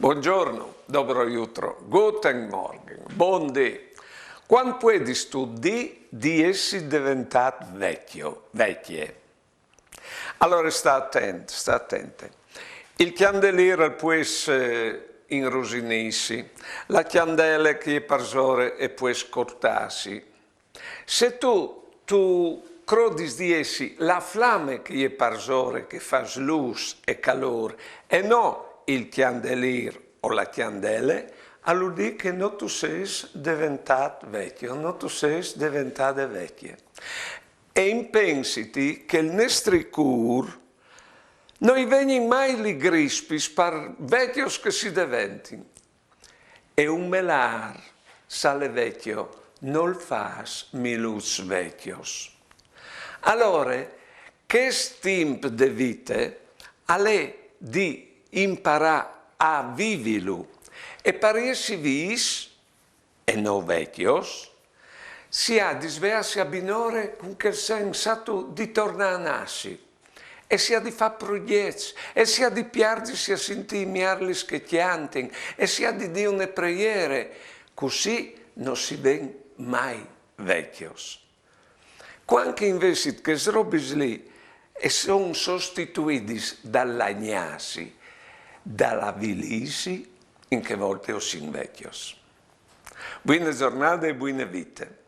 Buongiorno, dobro jutro, guten Morgen, buon dì. Quando puoi studi di essere diventato vecchie? Allora sta attento, sta attente. Il candeliere può essere inrosinirsi, la candela che è parsore e può scortarsi. Se tu crodi di essi la fiamma che è parsore, che fa luce e calore, e non il candeliere o la candela, allora dico che non tu sei diventato vecchio, non tu sei diventata vecchia. E impensiti che il nostro cuore non viene mai li grispis per vecchios che si diventi. E un melar sale vecchio non fas milus vecchios. Allora, che tempo de vite è di imparare a vivere e per essi vis, e non vecchios, si ha di svegliarsi a binore con quel sensato di tornare a nascere. E si ha di fare progetti, e si ha di piargersi a sentire miarli che chiantano, e si ha di dire una preghiera, così non si viene mai vecchios. Quando invece che robe lì e sono sostituiti dall'agnasi, dalla vilisi, in che volte o sin vecchios. Buone giornate e buone vite.